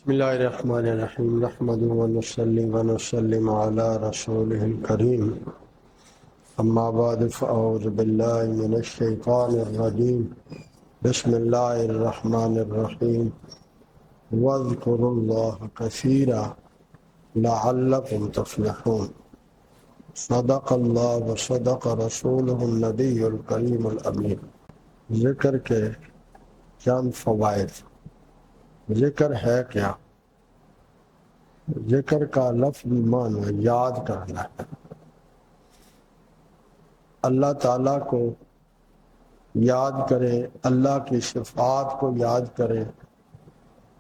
بسم اللہ الرحمن الرحیم نحمده ونصلی ونسلم علی رسوله الکریم اما بعد فاعوذ باللہ من الشیطان الرجیم بسم اللہ الرحمن الرحیم واذکروا اللہ کثیرا لعلکم تفلحون صدق اللہ وصدق رسولہ النبی الکریم الامین۔ ذکر کے چند فوائد۔ ذکر ہے کیا؟ ذکر کا لفظی معنی یاد کرنا ہے۔ اللہ تعالیٰ کو یاد کریں، اللہ کی صفات کو یاد کریں،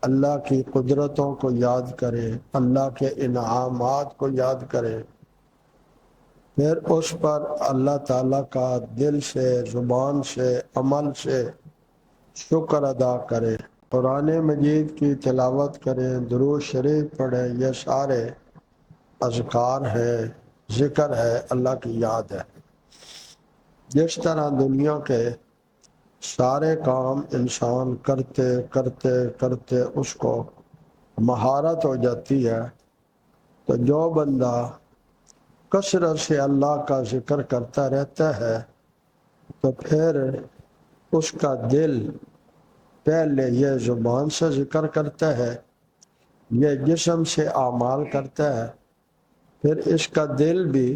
اللہ کی قدرتوں کو یاد کریں، اللہ کے انعامات کو یاد کریں، پھر اس پر اللہ تعالیٰ کا دل سے، زبان سے، عمل سے شکر ادا کریں، قرآن مجید کی تلاوت کریں، درود شریف پڑھیں۔ یہ سارے اذکار ہے، ذکر ہے، اللہ کی یاد ہے۔ جس طرح دنیا کے سارے کام انسان کرتے کرتے کرتے اس کو مہارت ہو جاتی ہے، تو جو بندہ کثرت سے اللہ کا ذکر کرتا رہتا ہے تو پھر اس کا دل پہلے یہ زبان سے ذکر کرتا ہے، یہ جسم سے اعمال کرتا ہے، پھر اس کا دل بھی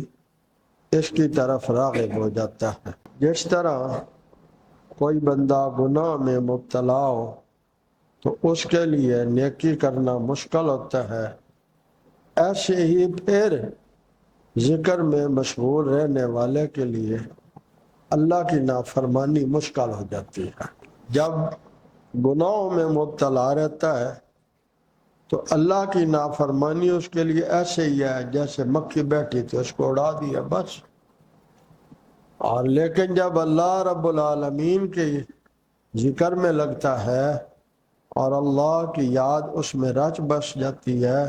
اس کی طرف راغب ہو جاتا ہے۔ جس طرح کوئی بندہ گناہ میں مبتلا ہو تو اس کے لیے نیکی کرنا مشکل ہوتا ہے، ایسے ہی پھر ذکر میں مشغول رہنے والے کے لیے اللہ کی نافرمانی مشکل ہو جاتی ہے۔ جب گناہوں میں مبتلا رہتا ہے تو اللہ کی نافرمانی اس کے لیے ایسے ہی ہے جیسے مکھی بیٹھی تھی، اس کو اڑا دیا بس۔ اور لیکن جب اللہ رب العالمین کے ذکر میں لگتا ہے اور اللہ کی یاد اس میں رچ بس جاتی ہے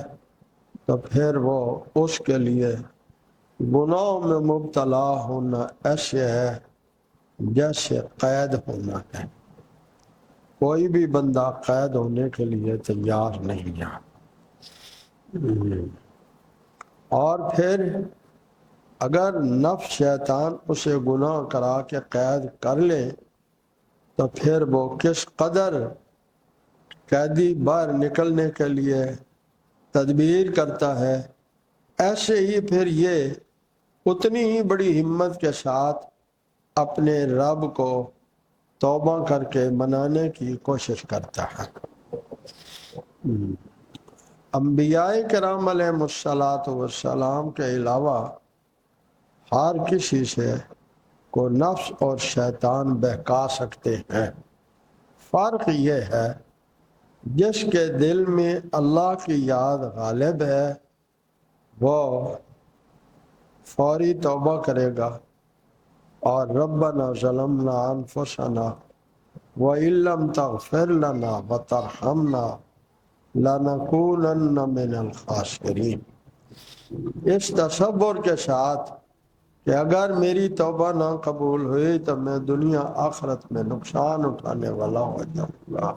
تو پھر وہ اس کے لیے گناہوں میں مبتلا ہونا ایسے ہے جیسے قید ہونا ہے۔ کوئی بھی بندہ قید ہونے کے لیے تیار نہیں ہے۔ اور پھر اگر نفس شیطان اسے گناہ کرا کے قید کر لے تو پھر وہ کس قدر قیدی باہر نکلنے کے لیے تدبیر کرتا ہے، ایسے ہی پھر یہ اتنی ہی بڑی ہمت کے ساتھ اپنے رب کو توبہ کر کے منانے کی کوشش کرتا ہے۔ انبیاء کرام علیہ السلام کے علاوہ ہر کسی سے کو نفس اور شیطان بہکا سکتے ہیں۔ فرق یہ ہے جس کے دل میں اللہ کی یاد غالب ہے وہ فوری توبہ کرے گا اور ربنا ظلمنا انفسنا وَإِن لَّمْ تَغْفِرْ لَنَا وَتَرْحَمْنَا لَنَكُونَنَّ مِنَ الْخَاسِرِينَ، اس تصور کے ساتھ کہ اگر میری توبہ نہ قبول ہوئی تو میں دنیا آخرت میں نقصان اٹھانے والا ہو جاؤں گا۔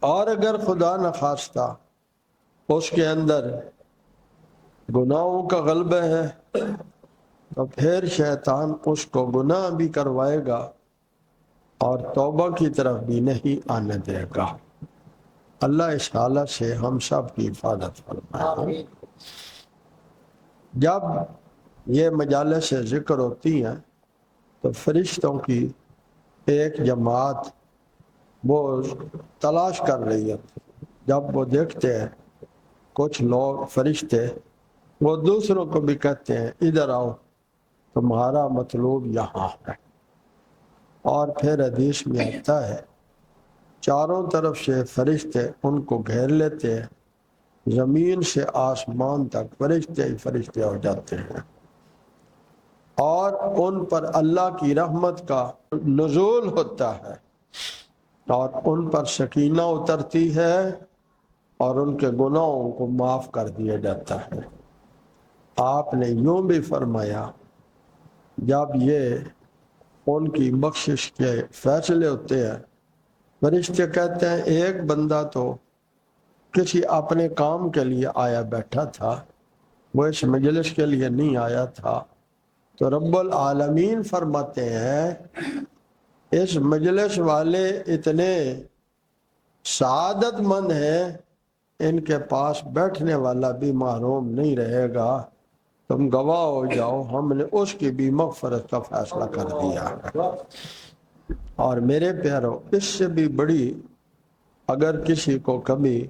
اور اگر خدا نخواستہ اس کے اندر گناہوں کا غلبہ ہے تو پھر شیطان اس کو گناہ بھی کروائے گا اور توبہ کی طرف بھی نہیں آنے دے گا۔ اللہ اس حالت سے ہم سب کی حفاظت فرمائے۔ جب یہ مجالس سے ذکر ہوتی ہیں تو فرشتوں کی ایک جماعت وہ تلاش کر رہی ہے، جب وہ دیکھتے ہیں کچھ لوگ فرشتے وہ دوسروں کو بھی کہتے ہیں ادھر آؤ تمہارا مطلوب یہاں ہے، اور پھر حدیث میں آتا ہے چاروں طرف سے فرشتے ان کو گھیر لیتے ہیں، زمین سے آسمان تک فرشتے ہی فرشتے ہو جاتے ہیں، اور ان پر اللہ کی رحمت کا نزول ہوتا ہے اور ان پر سکینہ اترتی ہے اور ان کے گناہوں کو معاف کر دیا جاتا ہے۔ آپ نے یوں بھی فرمایا جب یہ ان کی بخشش کے فیصلے ہوتے ہیں فرشتے کہتے ہیں ایک بندہ تو کسی اپنے کام کے لیے آیا بیٹھا تھا، وہ اس مجلس کے لیے نہیں آیا تھا، تو رب العالمین فرماتے ہیں اس مجلس والے اتنے سعادت مند ہیں، ان کے پاس بیٹھنے والا بھی محروم نہیں رہے گا، تم گواہ ہو جاؤ ہم نے اس کی بھی مغفرت کا فیصلہ کر دیا۔ اور میرے پیارو، اس سے بھی بڑی اگر کسی کو کبھی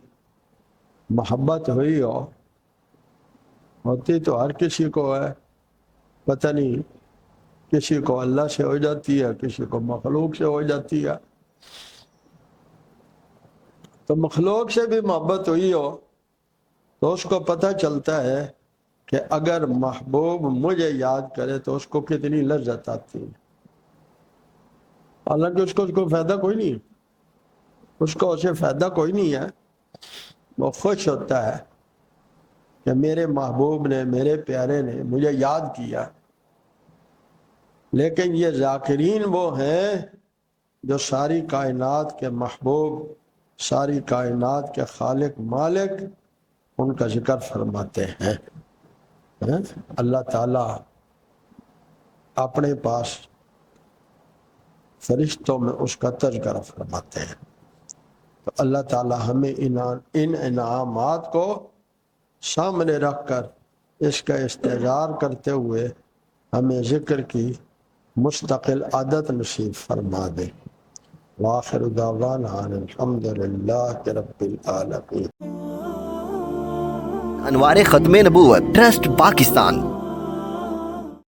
محبت ہوئی ہوتی تو ہر کسی کو ہے، پتہ نہیں کسی کو اللہ سے ہو جاتی ہے، کسی کو مخلوق سے ہو جاتی ہے، تو مخلوق سے بھی محبت ہوئی ہو تو اس کو پتہ چلتا ہے کہ اگر محبوب مجھے یاد کرے تو اس کو کتنی لذت آتی ہے، حالانکہ اس کو فائدہ کوئی نہیں، اس کو اسے فائدہ کوئی نہیں ہے، وہ خوش ہوتا ہے کہ میرے محبوب نے، میرے پیارے نے مجھے یاد کیا۔ لیکن یہ ذاکرین وہ ہیں جو ساری کائنات کے محبوب، ساری کائنات کے خالق مالک ان کا ذکر فرماتے ہیں۔ اللہ تعالیٰ اپنے پاس فرشتوں میں اس کا تذکرہ فرماتے ہیں، تو اللہ تعالیٰ ہمیں ان انعامات کو سامنے رکھ کر اس کا استحضار کرتے ہوئے ہمیں ذکر کی مستقل عادت نصیب فرما دے۔ وآخر دعوانا ان الحمد للہ رب العالمین۔ انوار ختم نبوت ٹرسٹ پاکستان